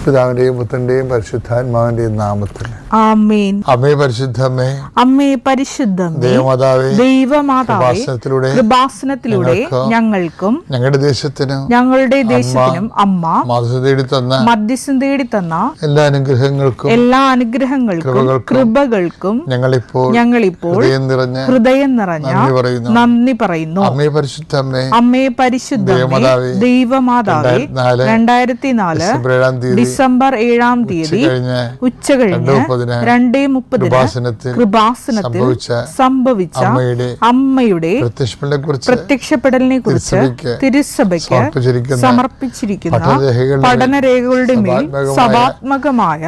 പിതാവിന്റെയും പുത്രന്റെയും പരിശുദ്ധാത്മാവിന്റെയും നാമത്തിൽ ആമേൻ. അമ്മേ പരിശുദ്ധമേ, അമ്മേ പരിശുദ്ധമേ, ദൈവമാതാവേ, കൃപാസനത്തിലൂടെ ഞങ്ങൾക്കും ഞങ്ങളുടെ ദേശത്തിനും അമ്മ മധ്യസ്ഥം തേടി തന്ന എല്ലാ അനുഗ്രഹങ്ങൾക്കും കൃപകൾക്കും ഞങ്ങളിപ്പോൾ ഹൃദയം നിറഞ്ഞ നന്ദി പറയുന്നു. അമ്മേ പരിശുദ്ധമേ, ദൈവമാതാവേ, 2004 ഡിസംബർ 7-ാം തീയതി ഉച്ചകഴിഞ്ഞ് 2:30 കൃപാസനത്തിൽ സംഭവിച്ച അമ്മയുടെ പ്രത്യക്ഷപ്പെടലിനെ കുറിച്ച് തിരുസഭയ്ക്ക് സമർപ്പിച്ചിരിക്കുന്ന പഠനരേഖകളുടെ മേൽ സഭാത്മകമായ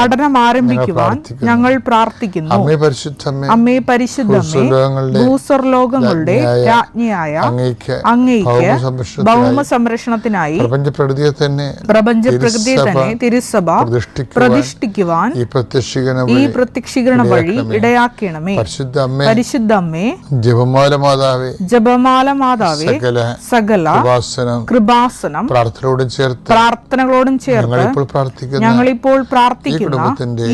പഠനം ആരംഭിക്കുവാൻ ഞങ്ങൾ പ്രാർത്ഥിക്കുന്നു. അമ്മേ പരിശുദ്ധമേ, ഭൂസ്വർലോകങ്ങളുടെ രാജ്ഞിയായ അങ്ങേയ്ക്ക് ഭൗമ സംരക്ഷണത്തിനായി പ്രപഞ്ചപ്രകൃതിയെ തന്നെ തിരുസഭ പ്രതിഷ്ഠിക്കുവാൻ ഈ പ്രത്യക്ഷീകരണം വഴി ഇടയാക്കണമേ. പരിശുദ്ധമ്മേ, ജപമാല മാതാവേ, സകല കൃപാസനം പ്രാർത്ഥനകളോടും ചേർത്ത് ഞങ്ങളിപ്പോൾ പ്രാർത്ഥിക്കുന്ന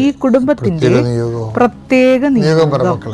ഈ കുടുംബത്തിന്റെ പ്രത്യേക നിയോഗം.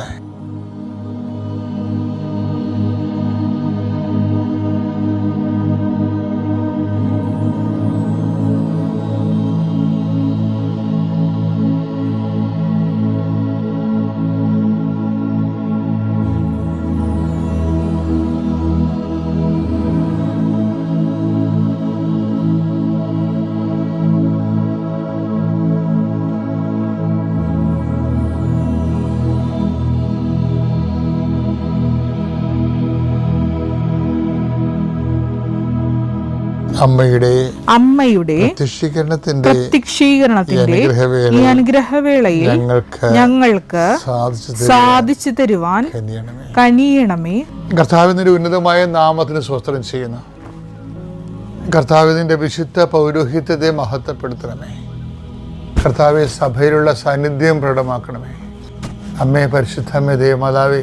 അമ്മയുടെ പ്രത്യക്ഷീകരണത്തിന്റെ ഈ അനുഗ്രഹവേളയിൽ ഞങ്ങൾക്ക് സാധിച്ചു തരുവാൻ കനിയണമേ. കർത്താവിന്റെ ഉന്നതമായ നാമത്തിന് സ്തോത്രം ചെയ്യുന്നു. കർത്താവിന്റെ വിശുദ്ധ പൗരോഹിത്യത്തെ മഹത്വപ്പെടുത്തണമേ. കർത്താവെ, സഭയിലുള്ള സാന്നിധ്യം പ്രകടമാക്കണമേ. അമ്മേ പരിശുദ്ധമ്മേ, ദൈവമാതാവേ,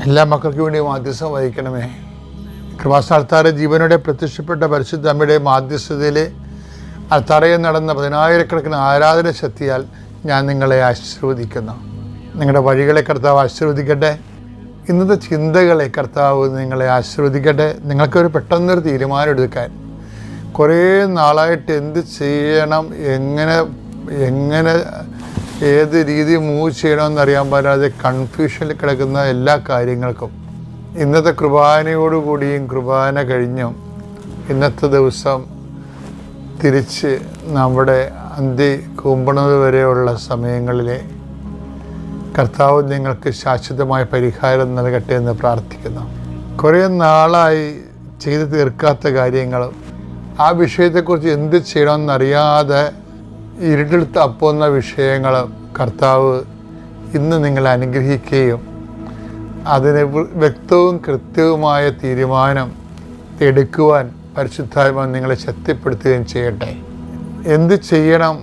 എല്ലാ മക്കൾക്കും വേണ്ടി മാധ്യസ്ഥം വഹിക്കണമേ. കൃപാസന ജീവനോടെ പ്രത്യക്ഷപ്പെട്ട പരിശുദ്ധ അമ്മയുടെ മാധ്യസ്ഥതയിലെ അൾത്താരയിൽ നടന്ന 10,000-കണക്കിന് ആരാധന ശക്തിയാൽ ഞാൻ നിങ്ങളെ ആശീർവദിക്കുന്നു. നിങ്ങളുടെ വഴികളെ കർത്താവ് ആശീർവദിക്കട്ടെ. ഇന്നത്തെ ചിന്തകളെ കർത്താവ് നിങ്ങളെ ആശീർവദിക്കട്ടെ. നിങ്ങൾക്കൊരു പെട്ടെന്നൊരു തീരുമാനം എടുക്കാൻ, കുറേ നാളായിട്ട് എന്ത് ചെയ്യണം, എങ്ങനെ ഏത് രീതി മൂവ് ചെയ്യണമെന്നറിയാൻ പാടാതെ കൺഫ്യൂഷനിൽ കിടക്കുന്ന എല്ലാ കാര്യങ്ങൾക്കും ഇന്നത്തെ കുർബാനയോടുകൂടിയും കുർബാന കഴിഞ്ഞും ഇന്നത്തെ ദിവസം തിരിച്ച് നമ്മുടെ അന്തി കൂമ്പണത് വരെയുള്ള സമയങ്ങളിലെ കർത്താവ് നിങ്ങൾക്ക് ശാശ്വതമായ പരിഹാരം നൽകട്ടെ എന്ന് പ്രാർത്ഥിക്കുന്നു. കുറേ നാളായി ചെയ്തു തീർക്കാത്ത കാര്യങ്ങളും ആ വിഷയത്തെക്കുറിച്ച് എന്ത് ചെയ്യണമെന്നറിയാതെ ഇരുട്ടിൽ തപ്പുന്ന വിഷയങ്ങളും കർത്താവ് ഇന്ന് നിങ്ങളെ അനുഗ്രഹിക്കുകയും അതിന് വ്യക്തവും കൃത്യവുമായ തീരുമാനം എടുക്കുവാൻ പരിശുദ്ധാത്മാവ് നിങ്ങളെ ശക്തിപ്പെടുത്തുകയും ചെയ്യട്ടെ. എന്ത് ചെയ്യണം,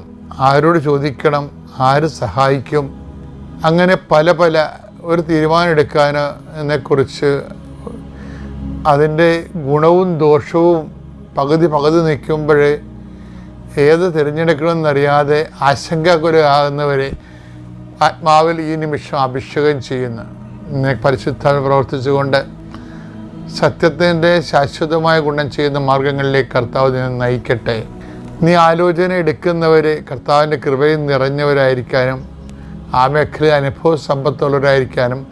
ആരോട് ചോദിക്കണം, ആര് സഹായിക്കും, അങ്ങനെ പല ഒരു തീരുമാനം എടുക്കാനെക്കുറിച്ച് അതിൻ്റെ ഗുണവും ദോഷവും പകുതി നിൽക്കുമ്പോഴേ ഏത് തിരഞ്ഞെടുക്കണമെന്നറിയാതെ ആശങ്കാകുലരാകുന്നവരെ ആത്മാവിൽ ഈ നിമിഷം അഭിഷേകം ചെയ്യുന്നു. പരിശുദ്ധാത്മ പ്രവർത്തിച്ചുകൊണ്ട് സത്യത്തിൻ്റെ ശാശ്വതമായ ഗുണം ചെയ്യുന്ന മാർഗങ്ങളിലേക്ക് കർത്താവ് നിന്നെ നയിക്കട്ടെ. നീ ആലോചന എടുക്കുന്നവരെ കർത്താവിൻ്റെ കൃപയിൽ നിറഞ്ഞവരായിരിക്കാനും ആ മേഖലയിൽ അനുഭവ സമ്പത്തുള്ളവരായിരിക്കാനും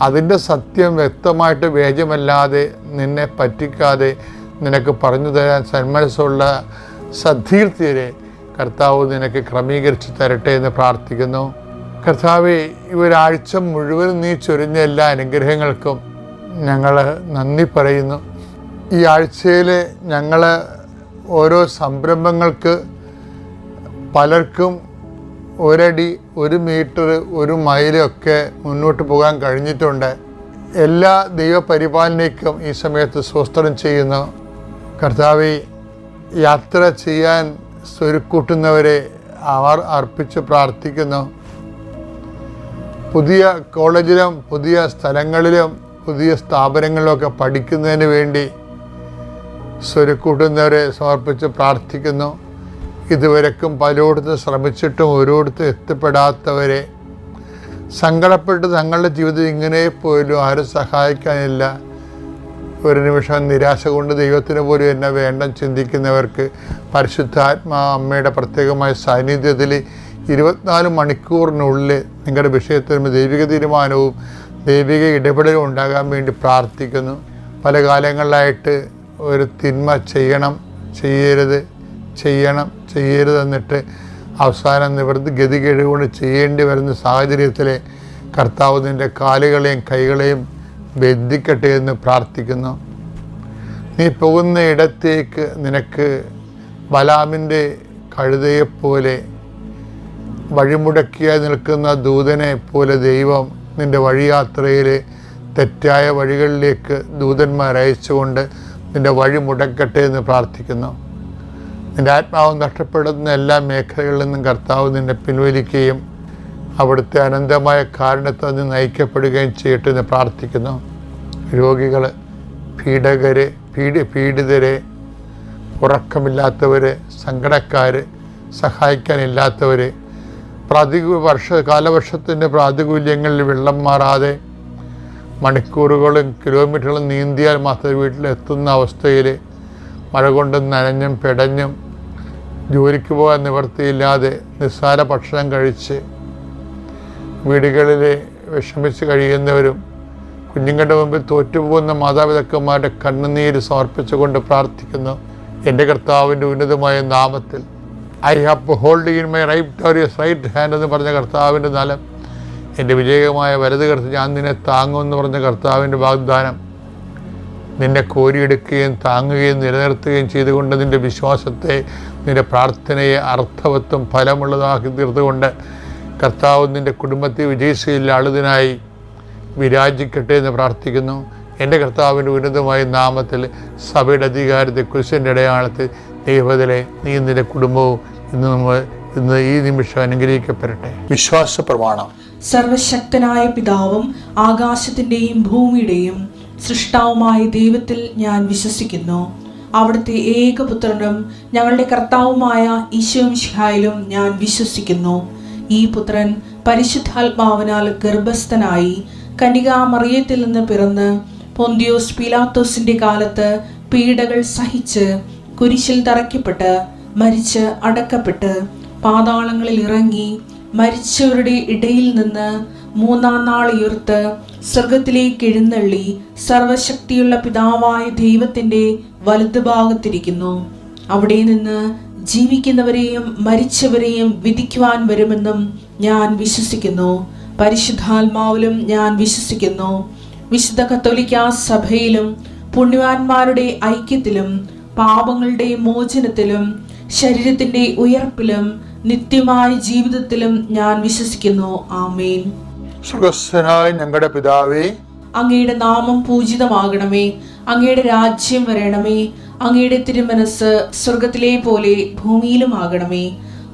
അതിൻ്റെ സത്യം വ്യക്തമായിട്ട് വേജമല്ലാതെ നിന്നെ പറ്റിക്കാതെ നിനക്ക് പറഞ്ഞു തരാൻ സന്മനസ്സുള്ള സദ്ധീർത്തിയരെ കർത്താവ് നിനക്ക് ക്രമീകരിച്ച് തരട്ടെ എന്ന് പ്രാർത്ഥിക്കുന്നു. കർത്താവെ, ഒരാഴ്ച മുഴുവൻ നീ ചൊരിഞ്ഞ എല്ലാ അനുഗ്രഹങ്ങൾക്കും ഞങ്ങൾ നന്ദി പറയുന്നു. ഈ ആഴ്ചയിൽ ഞങ്ങൾ ഓരോ സംരംഭങ്ങൾക്ക് പലർക്കും 1 അടി 1 മീറ്റർ 1 മൈലൊക്കെ മുന്നോട്ട് പോകാൻ കഴിഞ്ഞിട്ടുണ്ട്. എല്ലാ ദൈവപരിപാലനയ്ക്കും ഈ സമയത്ത് സ്തോത്രം ചെയ്യുന്നു. കർത്താവെ, യാത്ര ചെയ്യാൻ സ്വരുക്കൂട്ടുന്നവരെ അവർ അർപ്പിച്ച് പ്രാർത്ഥിക്കുന്നു. പുതിയ കോളേജിലും പുതിയ സ്ഥലങ്ങളിലും പുതിയ സ്ഥാപനങ്ങളിലൊക്കെ പഠിക്കുന്നതിന് വേണ്ടി സ്വരുക്കൂട്ടുന്നവരെ സമർപ്പിച്ച് പ്രാർത്ഥിക്കുന്നു. ഇതുവരെക്കും പലയിടത്തും ശ്രമിച്ചിട്ടും ഓരോരുത്തരും എത്തിപ്പെടാത്തവരെ, സങ്കടപ്പെട്ട് തങ്ങളുടെ ജീവിതം ഇങ്ങനെ പോലും ആരും സഹായിക്കാനില്ല, ഒരു നിമിഷം നിരാശ കൊണ്ട് ദൈവത്തിന് പോലും എന്നെ വേണ്ട ചിന്തിക്കുന്നവർക്ക് പരിശുദ്ധാത്മാ അമ്മയുടെ പ്രത്യേകമായ സാന്നിധ്യത്തിൽ 24 മണിക്കൂറിനുള്ളിൽ നിങ്ങളുടെ വിഷയത്തിന് ദൈവിക തീരുമാനവും ദൈവിക ഇടപെടലും ഉണ്ടാകാൻ വേണ്ടി പ്രാർത്ഥിക്കുന്നു. പല കാലങ്ങളിലായിട്ട് ഒരു തിന്മ ചെയ്യരുത് എന്നിട്ട് അവസാനം നിവൃത്തി ഗതികേടുകൊണ്ട് ചെയ്യേണ്ടി വരുന്ന സാഹചര്യത്തിൽ കർത്താവ് നിൻ്റെ കാലുകളെയും കൈകളെയും ബന്ധിക്കട്ടെ എന്ന് പ്രാർത്ഥിക്കുന്നു. നീ പോകുന്ന ഇടത്തേക്ക് നിനക്ക് ബലാമിൻ്റെ കഴുതയെപ്പോലെ വഴിമുടക്കിയായി നിൽക്കുന്ന ദൂതനെ പോലെ ദൈവം നിൻ്റെ വഴിയാത്രയിൽ തെറ്റായ വഴികളിലേക്ക് ദൂതന്മാരയച്ചുകൊണ്ട് നിൻ്റെ വഴി മുടക്കട്ടെ എന്ന് പ്രാർത്ഥിക്കുന്നു. നിൻ്റെ ആത്മാവ് നഷ്ടപ്പെടുന്ന എല്ലാ മേഖലകളിൽ നിന്നും കർത്താവ് നിന്നെ പിൻവലിക്കുകയും അവിടുത്തെ അനന്തമായ കാരണത്തെ നീ നയിക്കപ്പെടുകയും ചെയ്യട്ടെ എന്ന് പ്രാർത്ഥിക്കുന്നു. രോഗികൾ, പീഡിതരെ, ഉറക്കമില്ലാത്തവർ, സങ്കടക്കാർ, സഹായിക്കാനില്ലാത്തവർ, കാലവർഷത്തിൻ്റെ പ്രാതികൂല്യങ്ങളിൽ വെള്ളം മാറാതെ മണിക്കൂറുകളും കിലോമീറ്ററുകളും നീന്തിയാൽ മാത്രമേ വീട്ടിലെത്തുന്ന അവസ്ഥയിൽ മഴ കൊണ്ടും നനഞ്ഞും പെടഞ്ഞും ജോലിക്ക് പോകാൻ നിവൃത്തിയില്ലാതെ നിസ്സാര ഭക്ഷണം കഴിച്ച് വീടുകളിൽ വിഷമിച്ച് കഴിയുന്നവരും കുഞ്ഞുങ്ങളുടെ മുമ്പിൽ തോറ്റുപോകുന്ന മാതാപിതാക്കന്മാരുടെ കണ്ണുനീര് സമർപ്പിച്ചുകൊണ്ട് പ്രാർത്ഥിക്കുന്നു. എൻ്റെ കർത്താവിൻ്റെ ഉന്നതമായ നാമത്തിൽ I have hold in my right hand എന്ന് പറഞ്ഞ കർത്താവിൻ്റെ നലം, എൻ്റെ വിജയമായ വലത് കർത്താവ് ഞാൻ നിന്നെ താങ്ങുമെന്ന് പറഞ്ഞ കർത്താവിൻ്റെ വാഗ്ദാനം നിന്നെ കോരിയെടുക്കുകയും താങ്ങുകയും നിലനിർത്തുകയും ചെയ്തുകൊണ്ട് നിൻ്റെ വിശ്വാസത്തെ, നിൻ്റെ പ്രാർത്ഥനയെ അർത്ഥവത്വം ഫലമുള്ളതാക്കി തീർത്തുകൊണ്ട് കർത്താവ് നിൻ്റെ കുടുംബത്തെ വിജയിച്ചതിൽ ആളുതിനായി വിരാജിക്കട്ടെ എന്ന് പ്രാർത്ഥിക്കുന്നു. എൻ്റെ കർത്താവിൻ്റെ ഉന്നതമായ നാമത്തിൽ സഭയുടെ അധികാരത്തെ കുരിശിൻ്റെ അടയാളത്തിൽ ദൈവത്തിലെ നീ നിൻ്റെ കുടുംബവും ഇന്ന് ഈ നിമിഷം അനുഗ്രഹിക്കപ്പെടട്ടെ. വിശ്വാസ പ്രമാണം. സർവശക്തനായ പിതാവും ആകാശത്തിൻ്റെയും ഭൂമിയുടെയും സൃഷ്ടാവുമായ ദൈവത്തിൽ ഞാൻ വിശ്വസിക്കുന്നു. അവിടുത്തെ ഏകപുത്രനും ഞങ്ങളുടെ കർത്താവുമായ ഈശോമിശിഹായിലും ഞാൻ വിശ്വസിക്കുന്നു. ഈ പുത്രൻ പരിശുദ്ധാത്മാവിനാൽ ഗർഭസ്ഥനായി കന്യകാമറിയത്തിൽ നിന്ന് പിറന്ന് പൊന്തിയോസ് പീലാത്തോസിന്റെ കാലത്ത് പീഡകൾ സഹിച്ച് കുരിശിൽ തറയ്ക്കപ്പെട്ട് മരിച്ച് അടക്കപ്പെട്ട് പാതാളങ്ങളിൽ ഇറങ്ങി മരിച്ചവരുടെ ഇടയിൽ നിന്ന് 3-ാം നാൾ ഉയർത്ത് സ്വർഗത്തിലേക്ക് എഴുന്നള്ളി സർവശക്തിയുള്ള പിതാവായ ദൈവത്തിന്റെ വലതുഭാഗത്തിരിക്കുന്നു. അവിടെ നിന്ന് ജീവിക്കുന്നവരെയും മരിച്ചവരെയും വിധിക്കുവാൻ വരുമെന്നും ഞാൻ വിശ്വസിക്കുന്നു. പരിശുദ്ധാത്മാവിലും ഞാൻ വിശ്വസിക്കുന്നു. വിശുദ്ധ കത്തോലിക്കാ സഭയിലും പുണ്യവാന്മാരുടെ ഐക്യത്തിലും പാപങ്ങളുടെ മോചനത്തിലും ശരീരത്തിന്റെ ഉയർപ്പിലും നിത്യമായ ജീവിതത്തിലും ഞാൻ വിശ്വസിക്കുന്നു. ആമേൻ. സ്വർഗ്ഗസ്ഥനായ ഞങ്ങളുടെ പിതാവേ, അങ്ങയുടെ നാമം പൂജിതമാകണമേ. അങ്ങയുടെ രാജ്യം വരണമേ. അങ്ങയുടെ തിരുമനസ് സ്വർഗത്തിലെ പോലെ ഭൂമിയിലും ആകണമേ.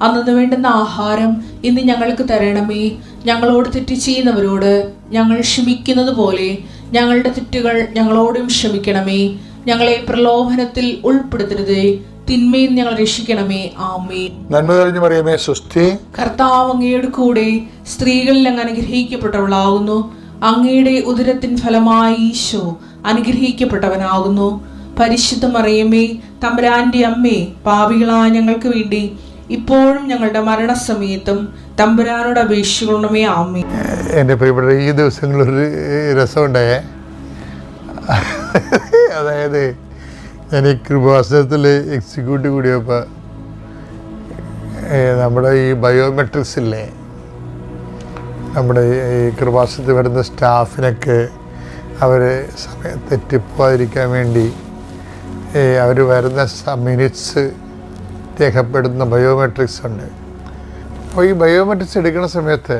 അന്നു വേണ്ടുന്ന ആഹാരം ഇന്ന് ഞങ്ങൾക്ക് തരണമേ. ഞങ്ങളോട് തെറ്റ് ചെയ്യുന്നവരോട് ഞങ്ങൾ ക്ഷമിക്കുന്നത് പോലെ ഞങ്ങളുടെ തെറ്റുകൾ ഞങ്ങളോടും ക്ഷമിക്കണമേ. ഞങ്ങളെ പ്രലോഭനത്തിൽ ഉൾപ്പെടുത്തരുതേ, തിന്മയിൽ ഞങ്ങൾ രക്ഷിക്കണമേ. ആമേൻ. നന്മ നിറഞ്ഞ മറിയമേ, സ്വസ്തി. കർത്താവ് അങ്ങയുടെ കൂടെ സ്ത്രീകളിൽ അങ്ങ് അനുഗ്രഹിക്കപ്പെട്ടവളാകുന്നു. അങ്ങയുടെ ഉദരത്തിൻ ഫലമായി ഈശോ അനുഗ്രഹിക്കപ്പെട്ടവനാകുന്നു. പരിശുദ്ധ മറിയമേ, തമ്പുരാന്റെ അമ്മേ, പാപികളായ ഞങ്ങൾക്ക് വേണ്ടി ഇപ്പോഴും ഞങ്ങളുടെ മരണസമയത്തും തമ്പുരാനോട് അപേക്ഷിക്കണമേ. ആമേൻ. എൻ്റെ പ്രിയപ്പെട്ട, ഈ ദിവസങ്ങളൊരു രസമുണ്ടായേ. അതായത് ഞാൻ ഈ കൃപാസനത്തിൽ എക്സിക്യൂട്ടീവ് കൂടിയപ്പോൾ നമ്മുടെ ഈ ബയോമെട്രിക്സ് ഇല്ലേ, നമ്മുടെ ഈ കൃപാസനത്തിൽ വരുന്ന സ്റ്റാഫിനൊക്കെ അവർ സമയം തെറ്റിപ്പോകാതിരിക്കാൻ വേണ്ടി അവർ വരുന്ന മിനിറ്റ്സ് രേഖപ്പെടുന്ന ബയോമെട്രിക്സ് ഉണ്ട്. അപ്പോൾ ഈ ബയോമെട്രിക്സ് എടുക്കുന്ന സമയത്ത്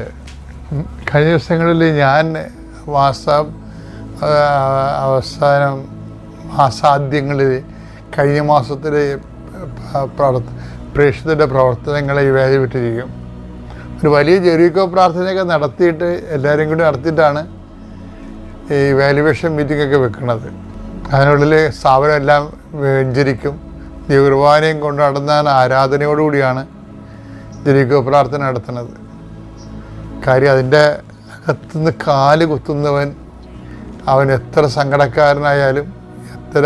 കഴിഞ്ഞ ദിവസങ്ങളിൽ ഞാൻ അവസാനം മാസാദ്യങ്ങളിൽ കഴിഞ്ഞ മാസത്തിലെ പ്രേക്ഷിതരുടെ പ്രവർത്തനങ്ങളെ ഇവാലുവേറ്റിരിക്കും. ഒരു വലിയ ജെറിക്കോ പ്രാർത്ഥനയൊക്കെ നടത്തിയിട്ട് എല്ലാവരും കൂടി നടത്തിയിട്ടാണ് ഈ വാല്യുവേഷൻ മീറ്റിംഗ് ഒക്കെ വെക്കുന്നത്. അതിനുള്ളിൽ സ്ഥാപനം എല്ലാം വെഞ്ചരിക്കും, ദിവ്യകുർബാനയും കൊണ്ട് നടന്നാൽ ആരാധനയോടുകൂടിയാണ് ജനിക്കുക പ്രാർത്ഥന നടത്തുന്നത്. കാര്യം അതിൻ്റെ അകത്തുനിന്ന് കാല് കുത്തുന്നവൻ, അവൻ എത്ര സങ്കടക്കാരനായാലും എത്ര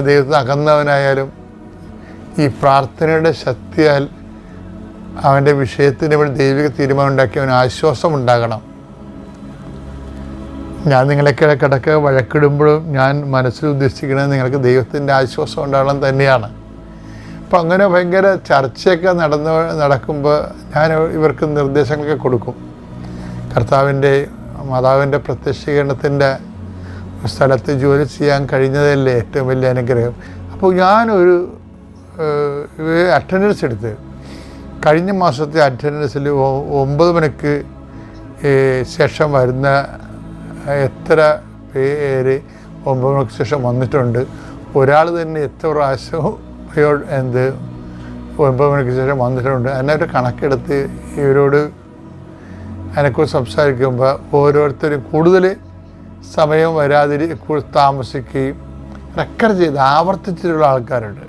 ദൈവത്തിന് അകന്നവനായാലും ഈ പ്രാർത്ഥനയുടെ ശക്തിയാൽ അവൻ്റെ വിഷയത്തിന് വേണ്ടി ദൈവിക തീരുമാനം ഉണ്ടാക്കി അവന് ആശ്വാസം ഉണ്ടാകണം. ഞാൻ നിങ്ങളൊക്കെ കിടക്ക വഴക്കിടുമ്പോഴും ഞാൻ മനസ്സിൽ ഉദ്ദേശിക്കുന്നത് നിങ്ങൾക്ക് ദൈവത്തിൻ്റെ ആശ്വാസം ഉണ്ടാകണം തന്നെയാണ്. അപ്പം അങ്ങനെ ഭയങ്കര ചർച്ചയൊക്കെ നടക്കുമ്പോൾ ഞാൻ ഇവർക്ക് നിർദ്ദേശങ്ങളൊക്കെ കൊടുക്കും. കർത്താവിൻ്റെ മാതാവിൻ്റെ പ്രത്യക്ഷീകരണത്തിൻ്റെ സ്ഥലത്ത് ജോലി ചെയ്യാൻ കഴിഞ്ഞതല്ലേ ഏറ്റവും വലിയ അനുഗ്രഹം. അപ്പോൾ ഞാനൊരു അറ്റൻഡൻസ് എടുത്ത് കഴിഞ്ഞ മാസത്തെ അറ്റൻഡൻസിൽ 9 മണിക്ക് ശേഷം വരുന്ന എത്ര പേര് 9 മണിക്ക് ശേഷം വന്നിട്ടുണ്ട്, ഒരാൾ തന്നെ എത്ര പ്രാവശ്യം 9 മണിക്ക് ശേഷം വന്നിട്ടുണ്ട്, അതിനൊരു കണക്കെടുത്ത് ഇവരോട് അതിനെക്കുറിച്ച് സംസാരിക്കുമ്പോൾ ഓരോരുത്തരും കൂടുതൽ സമയം താമസിക്കുകയും റെക്കോർഡ് ചെയ്ത് ആവർത്തിച്ചിട്ടുള്ള ആൾക്കാരുണ്ട്.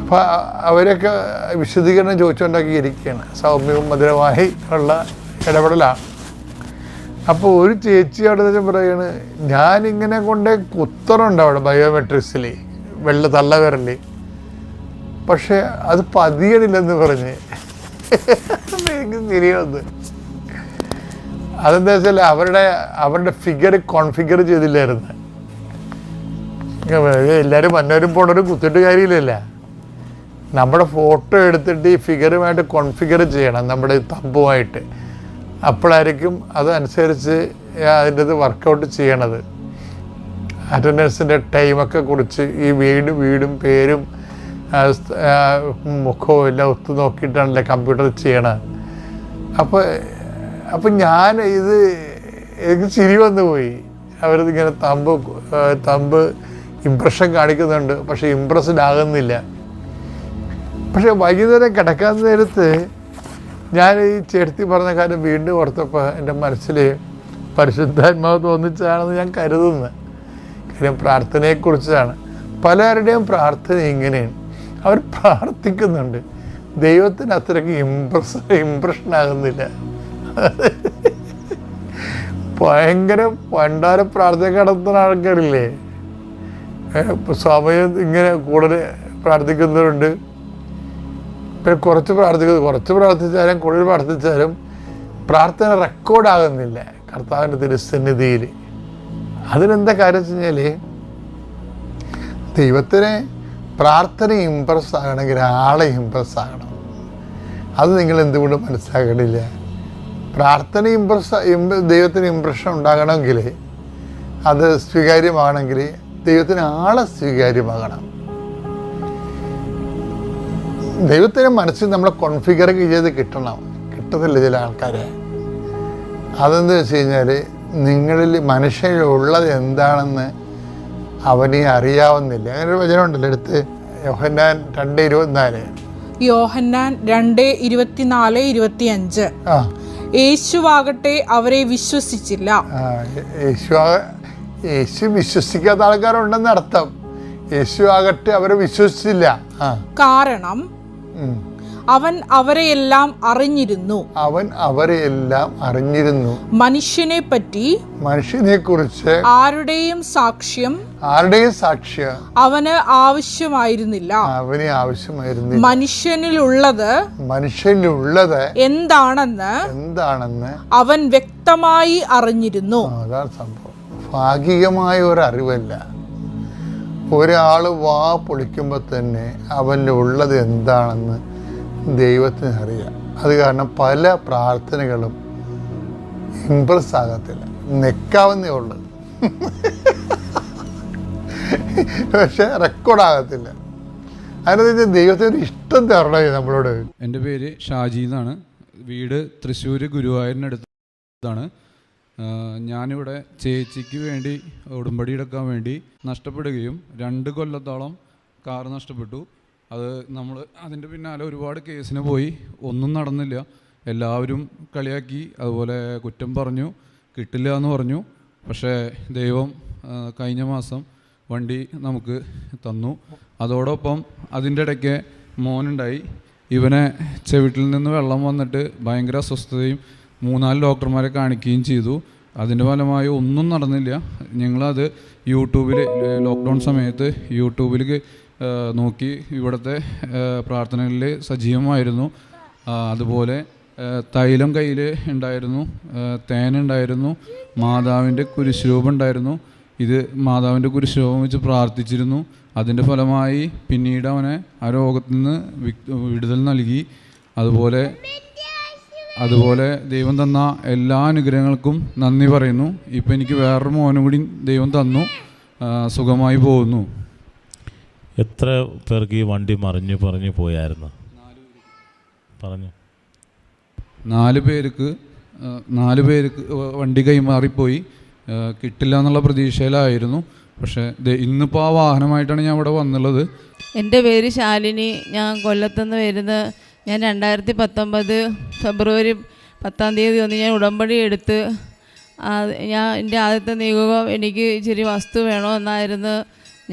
അപ്പോൾ അവരൊക്കെ വിശദീകരണം ചോദിച്ചുകൊണ്ടൊക്കെ ഇരിക്കുകയാണ്. സൗമ്യവും മധുരമായി ഉള്ള ഇടപെടലാണ്. അപ്പോൾ ഒരു ചേച്ചി അവിടെ പറയുകയാണ്, ഞാനിങ്ങനെ കൊണ്ട് കുത്തറുണ്ട് അവിടെ ബയോമെട്രിക്സിൽ തള്ളവിരൽ, പക്ഷേ അത് പതിയണില്ലെന്ന് പറഞ്ഞ് എനിക്ക് തിരിയുന്നത്. അതെന്താ വെച്ചാൽ അവരുടെ ഫിഗർ കോൺഫിഗർ ചെയ്തില്ലായിരുന്നു. എല്ലാവരും വന്നവരും പോണവരും കുത്തിയിട്ട് കാര്യമില്ലല്ല. നമ്മുടെ ഫോട്ടോ എടുത്തിട്ട് ഈ ഫിഗറുമായിട്ട് കോൺഫിഗർ ചെയ്യണം, നമ്മുടെ തമ്പുമായിട്ട്. അപ്പോഴായിരിക്കും അതനുസരിച്ച് അതിൻ്റെ വർക്കൗട്ട് ചെയ്യണത്. അറ്റൻഡൻസിൻ്റെ ടൈമൊക്കെ കുറിച്ച് ഈ വീടും പേരും മുഖവും എല്ലാം ഒത്തു നോക്കിയിട്ടാണല്ലേ കമ്പ്യൂട്ടർ ചെയ്യണത്. അപ്പം ഞാൻ എനിക്ക് ചിരി വന്നു പോയി. അവരിതിങ്ങനെ തമ്പ് ഇംപ്രഷൻ കാണിക്കുന്നുണ്ട്, പക്ഷെ ഇംപ്രസ്ഡ് ആകുന്നില്ല. പക്ഷെ വൈകുന്നേരം കിടക്കാൻ നേരത്ത് ഞാൻ ഈ ചേർത്തി പറഞ്ഞ കാര്യം വീണ്ടും ഓർത്തപ്പോൾ എൻ്റെ മനസ്സിൽ പരിശുദ്ധാത്മാവ് തോന്നിച്ചതാണെന്ന് ഞാൻ കരുതുന്നത്. കാര്യം പ്രാർത്ഥനയെക്കുറിച്ചാണ്. പലരുടെയും പ്രാർത്ഥന ഇങ്ങനെയാണ്, അവർ പ്രാർത്ഥിക്കുന്നുണ്ട്, ദൈവത്തിന് അത്രയ്ക്ക് ഇംപ്രഷനാകുന്നില്ല. ഭയങ്കര പണ്ടാര പ്രാർത്ഥന നടത്തുന്ന ആൾക്കാരില്ലേ, സമയം ഇങ്ങനെ കൂടുതൽ പ്രാർത്ഥിക്കുന്നവരുണ്ട്. പിന്നെ കുറച്ച് പ്രാർത്ഥിച്ചാലും കൂടുതൽ പ്രാർത്ഥിച്ചാലും പ്രാർത്ഥന റെക്കോർഡാകുന്നില്ല കർത്താവിൻ്റെ തിരുസന്നിധിയിൽ. അതിനെന്താ കാര്യം വെച്ച് കഴിഞ്ഞാൽ, ദൈവത്തിന് പ്രാർത്ഥന ഇംപ്രസ് ആകണമെങ്കിൽ ആളെ ഇംപ്രസ് ആകണം. അത് നിങ്ങൾ എന്തുകൊണ്ട് മനസ്സിലാക്കണില്ല? പ്രാർത്ഥന ദൈവത്തിന് ഇംപ്രഷൻ ഉണ്ടാകണമെങ്കിൽ, അത് സ്വീകാര്യമാണെങ്കിൽ ദൈവത്തിന് ആളെ സ്വീകാര്യമാകണം. ദൈവത്തിന് മനസ്സിൽ നമ്മളെ കോൺഫിഗർ ചെയ്ത് കിട്ടത്തില്ല ചില ആൾക്കാരെ. അതെന്ത് വെച്ച് കഴിഞ്ഞാൽ, നിങ്ങളിൽ മനുഷ്യനുള്ളത് എന്താണെന്ന് അവനെ അറിയാവുന്നില്ല. അങ്ങനെ ഒരു വചനമുണ്ടല്ലോ, എടുത്ത് യോഹന്നാൻ 2:24. യോഹന്നാൻ 2:24-25. യേശുവാകട്ടെ അവരെ വിശ്വസിച്ചില്ല. യേശു വിശ്വസിക്കാത്ത ആൾക്കാരുണ്ടെന്ന് അർത്ഥം. യേശു ആകട്ടെ അവരെ വിശ്വസിച്ചില്ല. കാരണം അവൻ അവരെയെല്ലാം അറിഞ്ഞിരുന്നു. മനുഷ്യനെ കുറിച്ച് ആരുടെയും സാക്ഷ്യം അവന് ആവശ്യമായിരുന്നില്ല. മനുഷ്യനിലുള്ളത് എന്താണെന്ന് അവൻ വ്യക്തമായി അറിഞ്ഞിരുന്നു. അതാണ് സംഭവം. ഭാഗികമായ ഒരു അറിവല്ല. ഒരാൾ വാ പൊളിക്കുമ്പോൾ തന്നെ അവൻ്റെ ഉള്ളത് എന്താണെന്ന് ദൈവത്തിന് അറിയാം. അത് കാരണം പല പ്രാർത്ഥനകളും ഇംപ്രസ് ആകത്തില്ല, നെക്കാവുന്നേ ഉള്ളു, പക്ഷെ റെക്കോർഡാകത്തില്ല. അതിനകത്ത് ദൈവത്തിന് ഇഷ്ടം തരണേ നമ്മളോട്. എൻ്റെ പേര് ഷാജി എന്നാണ്. വീട് തൃശ്ശൂർ ഗുരുവായൂരിനടുത്താണ്. ഞാനിവിടെ ചേച്ചിക്ക് വേണ്ടി ഉടമ്പടി എടുക്കാൻ വേണ്ടി നഷ്ടപ്പെടുകയും 2 കൊല്ലത്തോളം കാർ നഷ്ടപ്പെട്ടു. അത് നമ്മൾ അതിൻ്റെ പിന്നാലെ ഒരുപാട് കേസിന് പോയി, ഒന്നും നടന്നില്ല. എല്ലാവരും കളിയാക്കി, അതുപോലെ കുറ്റം പറഞ്ഞു, കിട്ടില്ല എന്ന് പറഞ്ഞു. പക്ഷേ ദൈവം കഴിഞ്ഞ മാസം വണ്ടി നമുക്ക് തന്നു. അതോടൊപ്പം അതിൻ്റെ ഇടയ്ക്ക് മോനുണ്ടായി. ഇവനെ ചെവിട്ടിൽ നിന്ന് വെള്ളം വന്നിട്ട് ഭയങ്കര അസ്വസ്ഥതയും 3-4 ഡോക്ടർമാരെ കാണിക്കുകയും ചെയ്തു. അതിൻ്റെ ഫലമായി ഒന്നും നടന്നില്ല. ഞങ്ങളത് യൂട്യൂബിൽ ലോക്ക്ഡൗൺ സമയത്ത് യൂട്യൂബിൽ നോക്കി ഇവിടുത്തെ പ്രാർത്ഥനകളിൽ സജീവമായിരുന്നു. അതുപോലെ തൈലം കയ്യിൽ ഉണ്ടായിരുന്നു, തേനുണ്ടായിരുന്നു, മാതാവിൻ്റെ കുരിശുരൂപം ഉണ്ടായിരുന്നു. ഇത് മാതാവിൻ്റെ കുരിശുരൂപം വെച്ച് പ്രാർത്ഥിച്ചിരുന്നു. അതിൻ്റെ ഫലമായി പിന്നീട് അവനെ ആ രോഗത്തിൽ നിന്ന് വിടുതൽ നൽകി. അതുപോലെ ദൈവം തന്ന എല്ലാ അനുഗ്രഹങ്ങൾക്കും നന്ദി പറയുന്നു. ഇപ്പം എനിക്ക് വേറൊരു മോനും കൂടി ദൈവം തന്നു, സുഖമായി പോകുന്നു. എത്ര പേർക്ക് ഈ വണ്ടി പറഞ്ഞു പോയായിരുന്നു? പറഞ്ഞു 4 പേർക്ക് വണ്ടി കൈമാറിപ്പോയി. കിട്ടില്ല എന്നുള്ള പ്രതീക്ഷയിലായിരുന്നു. പക്ഷേ ഇന്നിപ്പോൾ ആ വാഹനമായിട്ടാണ് ഞാൻ ഇവിടെ വന്നുള്ളത്. എൻ്റെ പേര് ശാലിനി. ഞാൻ കൊല്ലത്തുനിന്ന് വരുന്നത്. ഞാൻ 2019 ഫെബ്രുവരി 10 ഒന്ന് ഞാൻ ഉടമ്പടി എടുത്ത് എൻ്റെ ആദ്യത്തെ നിയോഗം എനിക്ക് ഇച്ചിരി വസ്തു വേണമെന്നായിരുന്നു.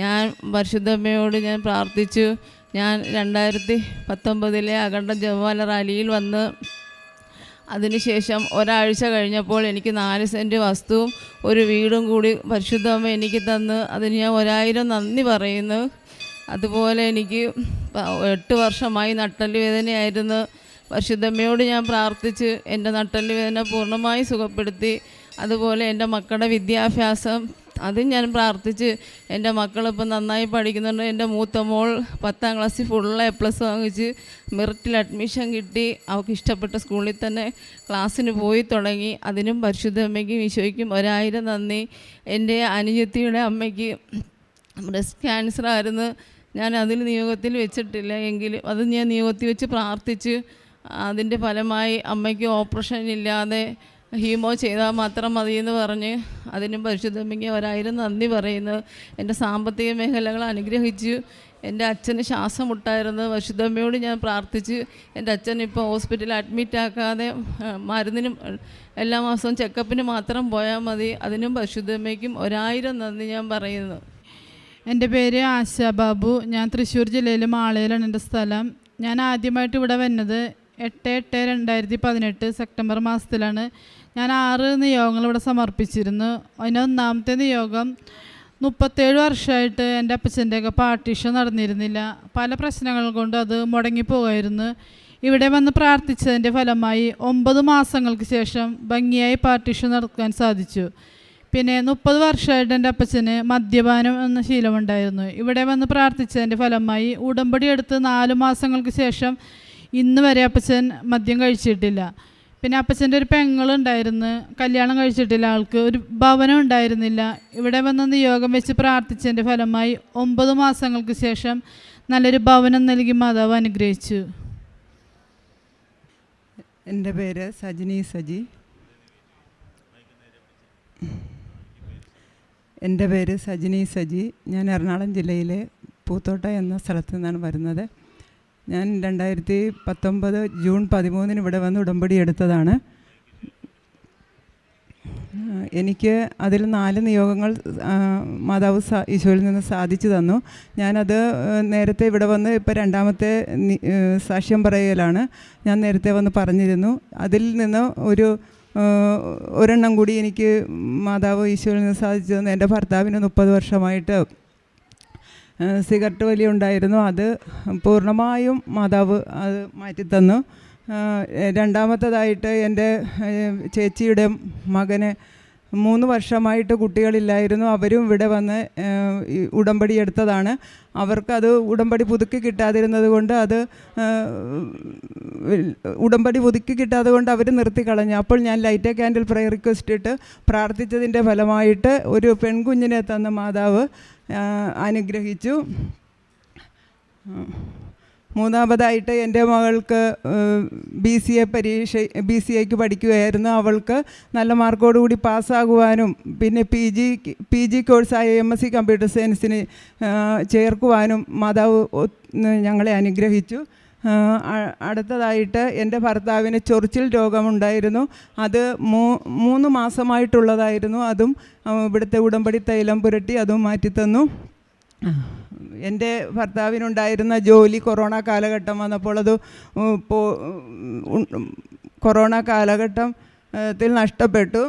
ഞാൻ പരിശുദ്ധമ്മയോട് ഞാൻ പ്രാർത്ഥിച്ചു. ഞാൻ 2019 അഖണ്ഡ ജപമാല റാലിയിൽ വന്ന് അതിനുശേഷം ഒരാഴ്ച കഴിഞ്ഞപ്പോൾ എനിക്ക് 4 സെൻറ്റ് വസ്തുവും ഒരു വീടും കൂടി പരിശുദ്ധമ്മ എനിക്ക് തന്ന് അതിന് ഞാൻ 1000 നന്ദി പറയുന്നു. അതുപോലെ എനിക്ക് 8 വർഷമായി നട്ടെല്ല് വേദനയായിരുന്നു. പരിശുദ്ധമ്മയോട് ഞാൻ പ്രാർത്ഥിച്ച് എൻ്റെ നട്ടെല്ല് വേദന പൂർണ്ണമായി സുഖപ്പെടുത്തി. അതുപോലെ എൻ്റെ മക്കളുടെ വിദ്യാഭ്യാസം അതും ഞാൻ പ്രാർത്ഥിച്ച് എൻ്റെ മക്കളിപ്പോൾ നന്നായി പഠിക്കുന്നുണ്ട്. എൻ്റെ മൂത്ത മോൾ 10ാം ക്ലാസ്സിൽ ഫുൾ A+ വാങ്ങിച്ച് മെറിറ്റിൽ അഡ്മിഷൻ കിട്ടി. അവൾക്ക് ഇഷ്ടപ്പെട്ട സ്കൂളിൽ തന്നെ ക്ലാസ്സിന് പോയി തുടങ്ങി. അതിനും പരിശുദ്ധമ്മയ്ക്കും ഈശോയ്ക്കും 1000 നന്ദി. എൻ്റെ അനുജത്തിയുടെ അമ്മയ്ക്ക് ബ്രസ്റ്റ് ക്യാൻസർ ആയിരുന്നു. ഞാൻ അതിൽ നിയോഗത്തിൽ വെച്ചിട്ടില്ല, എങ്കിലും അത് ഞാൻ നിയോഗത്തിൽ വെച്ച് പ്രാർത്ഥിച്ച് അതിൻ്റെ ഫലമായി അമ്മയ്ക്ക് ഓപ്പറേഷൻ ഇല്ലാതെ ഹീമോ ചെയ്താൽ മാത്രം മതിയെന്ന് പറഞ്ഞ് അതിനും പരിശുദ്ധമ്മയ്ക്ക് 1000 നന്ദി പറയുന്നു. എൻ്റെ സാമ്പത്തിക മേഖലകൾ അനുഗ്രഹിച്ചു. എൻ്റെ അച്ഛന് ശ്വാസം മുട്ടായിരുന്നു. പരിശുദ്ധമ്മയോട് ഞാൻ പ്രാർത്ഥിച്ച് എൻ്റെ അച്ഛൻ ഇപ്പോൾ ഹോസ്പിറ്റലിൽ അഡ്മിറ്റ് ആക്കാതെ മരുന്നിനും എല്ലാ മാസവും ചെക്കപ്പിന് മാത്രം പോയാൽ മതി. അതിനും പരിശുദ്ധമ്മയ്ക്കും 1000 നന്ദി ഞാൻ പറയുന്നു. എൻ്റെ പേര് ആശ ബാബു. ഞാൻ തൃശ്ശൂർ ജില്ലയിലെ മാളയിലാണ് എൻ്റെ സ്ഥലം. ഞാൻ ആദ്യമായിട്ട് ഇവിടെ വന്നത് 8/8/2018 സെപ്റ്റംബർ മാസത്തിലാണ്. ഞാൻ 6 നിയോഗങ്ങൾ ഇവിടെ സമർപ്പിച്ചിരുന്നു. അതിന് 1ാമത്തെ നിയോഗം 37 വർഷമായിട്ട് എൻ്റെ അപ്പച്ചൻ്റെയൊക്കെ പാർട്ടീഷൻ നടന്നിരുന്നില്ല. പല പ്രശ്നങ്ങൾ കൊണ്ട് അത് മുടങ്ങിപ്പോകായിരുന്നു. ഇവിടെ വന്ന് പ്രാർത്ഥിച്ചതിൻ്റെ ഫലമായി 9 മാസങ്ങൾക്ക് ശേഷം ഭംഗിയായി പാർട്ടീഷൻ നടക്കാൻ സാധിച്ചു. പിന്നെ 30 വർഷമായിട്ട് എൻ്റെ അപ്പച്ചന് മദ്യപാനം എന്ന ശീലമുണ്ടായിരുന്നു. ഇവിടെ വന്ന് പ്രാർത്ഥിച്ചതിൻ്റെ ഫലമായി ഉടമ്പടി എടുത്ത് 4 മാസങ്ങൾക്ക് ശേഷം ഇന്ന് വരെ അപ്പച്ചൻ മദ്യം കഴിച്ചിട്ടില്ല. പിന്നെ അപ്പച്ചൻ്റെ ഒരു പെങ്ങളുണ്ടായിരുന്നു, കല്യാണം കഴിച്ചിട്ടില്ല. ആൾക്ക് ഒരു ഭവനം ഉണ്ടായിരുന്നില്ല. ഇവിടെ വന്ന് നിയോഗം വെച്ച് പ്രാർത്ഥിച്ചതിൻ്റെ ഫലമായി 9 മാസങ്ങൾക്ക് ശേഷം നല്ലൊരു ഭവനം നൽകി മാതാവ് അനുഗ്രഹിച്ചു. എൻ്റെ പേര് സജിനി സജി. എൻ്റെ പേര് സജിനി സജി. ഞാൻ എറണാകുളം ജില്ലയിലെ പൂത്തോട്ട എന്ന സ്ഥലത്തു നിന്നാണ് വരുന്നത്. ഞാൻ 2019 ജൂൺ 13 ഇവിടെ വന്ന് ഉടമ്പടി എടുത്തതാണ്. എനിക്ക് അതിൽ 4 നിയോഗങ്ങൾ മാതാവ് ഈശോയിൽ നിന്ന് സാധിച്ചു തന്നു. ഞാനത് നേരത്തെ ഇവിടെ വന്ന് ഇപ്പോൾ 2ാമത്തെ സാക്ഷ്യം പറയലാണ്. ഞാൻ നേരത്തെ വന്ന് പറഞ്ഞിരുന്നു. അതിൽ നിന്ന് ഒരെണ്ണം കൂടി എനിക്ക് മാതാവ് ഈശോയിൽ നിന്ന് സാധിച്ചു തന്നു. എൻ്റെ ഭർത്താവിന് 30 വർഷമായിട്ട് സിഗരറ്റ് വലി ഉണ്ടായിരുന്നു. അത് പൂർണ്ണമായും മാതാവ് അത് മാറ്റിത്തന്നു. 2ാമത്തേതായിട്ട് എൻ്റെ ചേച്ചിയുടെ മകന് 3 വർഷമായിട്ട് കുട്ടികളില്ലായിരുന്നു. അവരും ഇവിടെ വന്ന് ഉടമ്പടി എടുത്തതാണ്. അവർക്കത് ഉടമ്പടി പുതുക്കി കിട്ടാതിരുന്നത് കൊണ്ട് ഉടമ്പടി പുതുക്കി കിട്ടാതെ കൊണ്ട് അവർ നിർത്തിക്കളഞ്ഞു. അപ്പോൾ ഞാൻ light a candle prayer request ഇട്ട് പ്രാർത്ഥിച്ചതിൻ്റെ ഫലമായിട്ട് ഒരു പെൺകുഞ്ഞിനെ തന്ന മാതാവ് അനുഗ്രഹിച്ചു. 3ാമതായിട്ട് എൻ്റെ മകൾക്ക് BCAക്ക് പഠിക്കുകയായിരുന്നു. അവൾക്ക് നല്ല മാർക്കോടുകൂടി പാസ്സാകുവാനും പിന്നെ PG കോഴ്സായ MSc കമ്പ്യൂട്ടർ സയൻസിന് ചേർക്കുവാനും മാതാവ് ഞങ്ങളെ അനുഗ്രഹിച്ചു. അടുത്തതായിട്ട് എൻ്റെ ഭർത്താവിന് ചൊറിച്ചിൽ രോഗമുണ്ടായിരുന്നു. അത് 3 മാസമായിട്ടുള്ളതായിരുന്നു. അതും ഇവിടുത്തെ ഉടമ്പടി തൈലം പുരട്ടി അതും മാറ്റിത്തന്നു. എൻ്റെ ഭർത്താവിനുണ്ടായിരുന്ന ജോലി കൊറോണ കാലഘട്ടം വന്നപ്പോൾ അത് കൊറോണ കാലഘട്ടത്തിൽ നഷ്ടപ്പെട്ടു.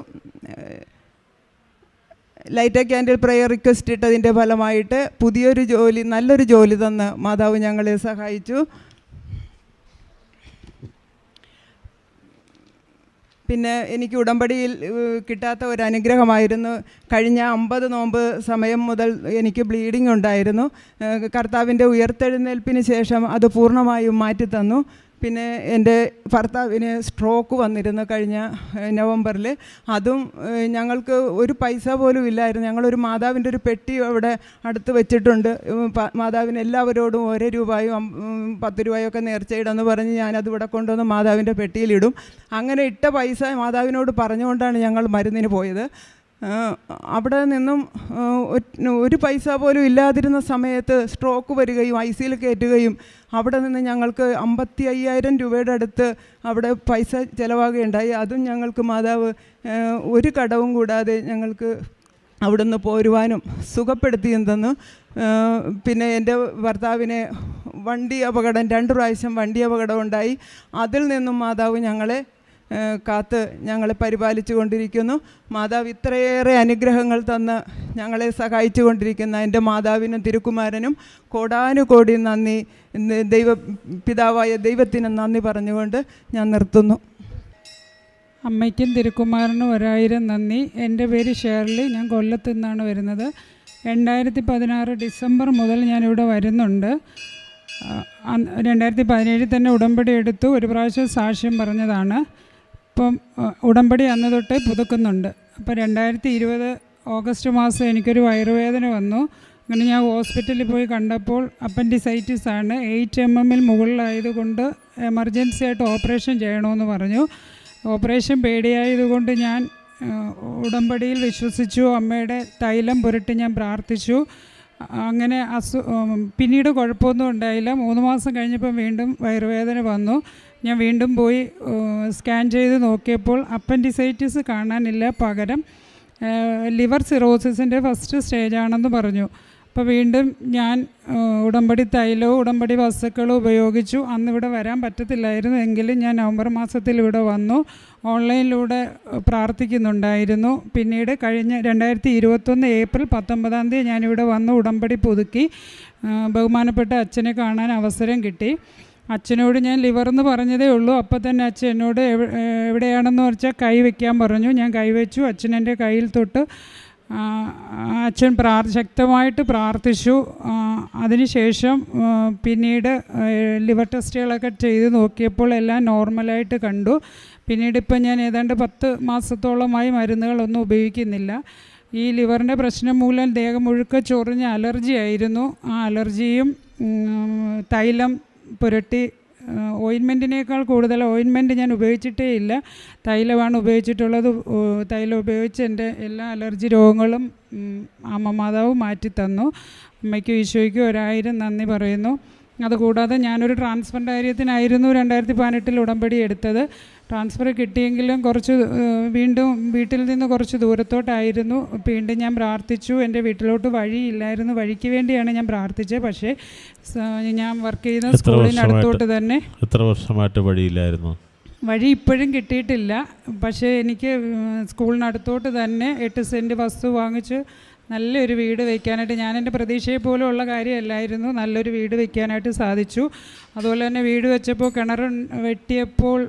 Light a candle prayer request ഇട്ടതിൻ്റെ ഫലമായിട്ട് പുതിയൊരു ജോലി, നല്ലൊരു ജോലി തന്ന് മാതാവ് ഞങ്ങളെ സഹായിച്ചു. പിന്നെ എനിക്ക് ഉടമ്പടിയിൽ കിട്ടാത്ത ഒരു അനുഗ്രഹമായിരുന്നു. കഴിഞ്ഞ 50 നോമ്പ് സമയം മുതൽ എനിക്ക് ബ്ലീഡിംഗ് ഉണ്ടായിരുന്നു. കർത്താവിൻ്റെ ഉയർത്തെഴുന്നേൽപ്പിന് ശേഷം അത് പൂർണ്ണമായും മാറ്റിത്തന്നു. പിന്നെ എൻ്റെ ഭർത്താവിന് സ്ട്രോക്ക് വന്നിരുന്നു കഴിഞ്ഞ നവംബറിൽ. അതും ഞങ്ങൾക്ക് ഒരു പൈസ പോലും ഇല്ലായിരുന്നു. ഞങ്ങളൊരു മാതാവിൻ്റെ ഒരു പെട്ടി അവിടെ അടുത്ത് വെച്ചിട്ടുണ്ട്. മാതാവിന് എല്ലാവരോടും 1 രൂപയും 10 രൂപയൊക്കെ നേർച്ചയിടെന്ന് പറഞ്ഞ് ഞാനത് ഇവിടെ കൊണ്ടുവന്ന് മാതാവിൻ്റെ പെട്ടിയിലിടും. അങ്ങനെ ഇട്ട പൈസ മാതാവിനോട് പറഞ്ഞുകൊണ്ടാണ് ഞങ്ങൾ മരുന്നിന് പോയത്. അവിടെ നിന്നും ഒരു പൈസ പോലും ഇല്ലാതിരുന്ന സമയത്ത് സ്ട്രോക്ക് വരികയും ICUയിൽ കയറ്റുകയും അവിടെ നിന്ന് ഞങ്ങൾക്ക് 55,000 രൂപയുടെ അടുത്ത് അവിടെ പൈസ ചിലവാകുകയുണ്ടായി. അതും ഞങ്ങൾക്ക് മാതാവ് ഒരു കടവും കൂടാതെ ഞങ്ങൾക്ക് അവിടുന്ന് പോരുവാനും സുഖപ്പെടുത്തിയും തന്നു. പിന്നെ എൻ്റെ ഭർത്താവിന് വണ്ടി അപകടം 2 പ്രാവശ്യം വണ്ടി അപകടം ഉണ്ടായി. അതിൽ നിന്നും മാതാവ് ഞങ്ങളെ കാത്ത് ഞങ്ങളെ പരിപാലിച്ചു കൊണ്ടിരിക്കുന്നു. മാതാവ് ഇത്രയേറെ അനുഗ്രഹങ്ങൾ തന്ന് ഞങ്ങളെ സഹായിച്ചു കൊണ്ടിരിക്കുന്ന എൻ്റെ മാതാവിനും തിരുക്കുമാരനും കോടാനുകോടി നന്ദി, പിതാവായ ദൈവത്തിന് നന്ദി പറഞ്ഞുകൊണ്ട് ഞാൻ നിർത്തുന്നു. അമ്മയ്ക്കും തിരുക്കുമാരനും 1000 നന്ദി. എൻ്റെ പേര് ഷേർലി, ഞാൻ കൊല്ലത്തു നിന്നാണ് വരുന്നത്. 2016 ഡിസംബർ മുതൽ ഞാനിവിടെ വരുന്നുണ്ട്. 2017 തന്നെ ഉടമ്പടി എടുത്തു. ഒരു പ്രാവശ്യം സാക്ഷ്യം പറഞ്ഞതാണ്. ഇപ്പം ഉടമ്പടി അന്ന് തൊട്ടേ പുതുക്കുന്നുണ്ട്. അപ്പോൾ 2020 ഓഗസ്റ്റ് മാസം എനിക്കൊരു വയറുവേദന വന്നു. അങ്ങനെ ഞാൻ ഹോസ്പിറ്റലിൽ പോയി കണ്ടപ്പോൾ അപ്പൻഡിസൈറ്റിസ് ആണ്, 8 mm മുകളിലായതുകൊണ്ട് എമർജൻസി ആയിട്ട് ഓപ്പറേഷൻ ചെയ്യണമെന്ന് പറഞ്ഞു. ഓപ്പറേഷൻ പേടിയായതുകൊണ്ട് ഞാൻ ഉടമ്പടിയിൽ വിശ്വസിച്ചു. അമ്മയുടെ തൈലം പുരട്ടി ഞാൻ പ്രാർത്ഥിച്ചു. അങ്ങനെ പിന്നീട് കുഴപ്പമൊന്നും ഉണ്ടായില്ല. 3 മാസം കഴിഞ്ഞപ്പോൾ വീണ്ടും വയറുവേദന വന്നു. ഞാൻ വീണ്ടും പോയി സ്കാൻ ചെയ്ത് നോക്കിയപ്പോൾ അപ്പൻഡിസൈറ്റിസ് കാണാനില്ല, പകരം ലിവർ സിറോസിസിൻ്റെ ഫസ്റ്റ് സ്റ്റേജാണെന്ന് പറഞ്ഞു. അപ്പോൾ വീണ്ടും ഞാൻ ഉടമ്പടി തൈലവും ഉടമ്പടി വസ്തുക്കളും ഉപയോഗിച്ചു. അന്നിവിടെ വരാൻ പറ്റത്തില്ലായിരുന്നു, എങ്കിലും ഞാൻ നവംബർ മാസത്തിൽ ഇവിടെ വന്നു. ഓൺലൈനിലൂടെ പ്രാർത്ഥിക്കുന്നുണ്ടായിരുന്നു. പിന്നീട് കഴിഞ്ഞ 2021 ഏപ്രിൽ 19 ഞാനിവിടെ വന്ന് ഉടമ്പടി പുതുക്കി. ബഹുമാനപ്പെട്ട അച്ഛനെ കാണാൻ അവസരം കിട്ടി. അച്ഛനോട് ഞാൻ ലിവറെന്ന് പറഞ്ഞതേ ഉള്ളൂ. അപ്പോൾ തന്നെ അച്ഛൻ എന്നോട് എവിടെയാണെന്ന് വെച്ചാൽ കൈ വയ്ക്കാൻ പറഞ്ഞു. ഞാൻ കൈവച്ചു. അച്ഛൻ എൻ്റെ കയ്യിൽ തൊട്ട് അച്ഛൻ ശക്തമായിട്ട് പ്രാർത്ഥിച്ചു. അതിനുശേഷം പിന്നീട് ലിവർ ടെസ്റ്റുകളൊക്കെ ചെയ്ത് നോക്കിയപ്പോൾ എല്ലാം നോർമലായിട്ട് കണ്ടു. പിന്നീട് ഇപ്പം ഞാൻ ഏതാണ്ട് 10 മാസത്തോളമായി മരുന്നുകളൊന്നും ഉപയോഗിക്കുന്നില്ല. ഈ ലിവറിൻ്റെ പ്രശ്നം മൂലം ദേഹം മുഴുക്ക ചൊറിഞ്ഞ അലർജി ആയിരുന്നു. ആ അലർജിയും തൈലം പുരട്ടി, ഓയിൻമെൻറ്റിനേക്കാൾ കൂടുതൽ ഓയിൻമെൻറ്റ് ഞാൻ ഉപയോഗിച്ചിട്ടേ ഇല്ല, തൈലമാണ് ഉപയോഗിച്ചിട്ടുള്ളത്. തൈലം ഉപയോഗിച്ച് എൻ്റെ എല്ലാ അലർജി രോഗങ്ങളും അമ്മ മാതാവ് മാറ്റിത്തന്നു. അമ്മയ്ക്കും ഈശോയ്ക്കും 1000 നന്ദി പറയുന്നു. അതുകൂടാതെ ഞാനൊരു ട്രാൻസ്ഫറിൻ്റെ കാര്യത്തിനായിരുന്നു 2018 ഉടമ്പടി എടുത്തത്. ട്രാൻസ്ഫർ കിട്ടിയെങ്കിലും വീണ്ടും വീട്ടിൽ നിന്ന് കുറച്ച് ദൂരത്തോട്ടായിരുന്നു. വീണ്ടും ഞാൻ പ്രാർത്ഥിച്ചു. എൻ്റെ വീട്ടിലോട്ട് വഴിയില്ലായിരുന്നു. വഴിക്ക് വേണ്ടിയാണ് ഞാൻ പ്രാർത്ഥിച്ചത്. പക്ഷേ ഞാൻ വർക്ക് ചെയ്യുന്ന സ്കൂളിനടുത്തോട്ട് തന്നെ. എത്ര വർഷമായിട്ട് വഴിയില്ലായിരുന്നു? വഴി ഇപ്പോഴും കിട്ടിയിട്ടില്ല. പക്ഷേ എനിക്ക് സ്കൂളിനടുത്തോട്ട് തന്നെ 8 സെൻറ്റ് വസ്തു വാങ്ങിച്ച് നല്ലൊരു വീട് വയ്ക്കാനായിട്ട്, ഞാൻ എൻ്റെ പ്രതീക്ഷയെ പോലും ഉള്ള കാര്യമല്ലായിരുന്നു, നല്ലൊരു വീട് വയ്ക്കാനായിട്ട് സാധിച്ചു. അതുപോലെ തന്നെ വീട് വെച്ചപ്പോൾ കിണർ വെട്ടിയപ്പോൾ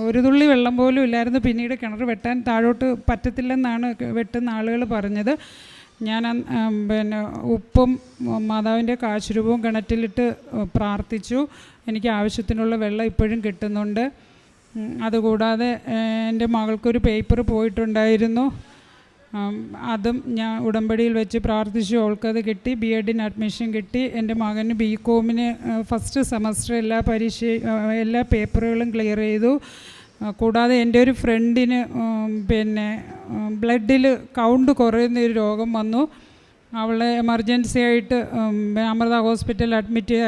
ഒരു തുള്ളി വെള്ളം പോലും ഇല്ലായിരുന്നു. പിന്നീട് കിണർ വെട്ടാൻ താഴോട്ട് പറ്റത്തില്ലെന്നാണ് വെട്ടുന്ന ആളുകൾ പറഞ്ഞത്. ഞാൻ പിന്നെ ഉപ്പും മാതാവിൻ്റെ കാശുരൂപവും കിണറ്റിലിട്ട് പ്രാർത്ഥിച്ചു. എനിക്ക് ആവശ്യത്തിനുള്ള വെള്ളം ഇപ്പോഴും കിട്ടുന്നുണ്ട്. അതുകൂടാതെ എൻ്റെ മകൾക്കൊരു പേപ്പർ പോയിട്ടുണ്ടായിരുന്നു. അതും ഞാൻ ഉടമ്പടിയിൽ വെച്ച് പ്രാർത്ഥിച്ചു. അവൾക്കത് കിട്ടി. BEdന് അഡ്മിഷൻ കിട്ടി. എൻ്റെ മകന് BComന് ഫസ്റ്റ് സെമസ്റ്റർ എല്ലാ പേപ്പറുകളും ക്ലിയർ ചെയ്തു. കൂടാതെ എൻ്റെ ഒരു ഫ്രണ്ടിന് പിന്നെ ബ്ലഡിൽ കൗണ്ട് കുറയുന്നൊരു രോഗം വന്നു. അവളെ എമർജൻസി ആയിട്ട് അമൃത ഹോസ്പിറ്റലിൽ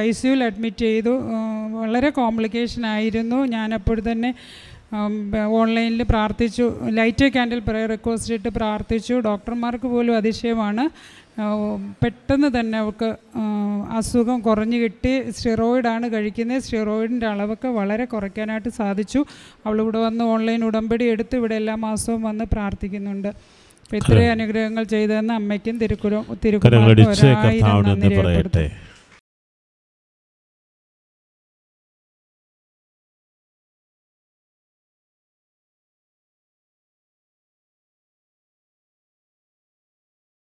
ICUയിൽ അഡ്മിറ്റ് ചെയ്തു. വളരെ കോംപ്ലിക്കേഷൻ ആയിരുന്നു. ഞാനപ്പോൾ തന്നെ ഓൺലൈനിൽ പ്രാർത്ഥിച്ചു, ലൈറ്റ് ക്യാൻഡിൽ പ്രയർ റിക്വസ്റ്റ് ഇട്ട് പ്രാർത്ഥിച്ചു. ഡോക്ടർമാർക്ക് പോലും അതിശയമാണ്. പെട്ടെന്ന് തന്നെ അവൾക്ക് അസുഖം കുറഞ്ഞു കിട്ടി. സ്റ്റിറോയിഡാണ് കഴിക്കുന്നത്. സ്റ്റിറോയിഡിൻ്റെ അളവൊക്കെ വളരെ കുറയ്ക്കാനായിട്ട് സാധിച്ചു. അവളിവിടെ വന്ന് ഓൺലൈൻ ഉടമ്പടി എടുത്ത് ഇവിടെ എല്ലാ മാസവും വന്ന് പ്രാർത്ഥിക്കുന്നുണ്ട്. അപ്പോൾ ഇത്രയും അനുഗ്രഹങ്ങൾ ചെയ്തതെന്ന് അമ്മയ്ക്കും തിരുക്കുമാരനും ഒരായിരം നന്ദി രേഖപ്പെടുത്തുന്നു.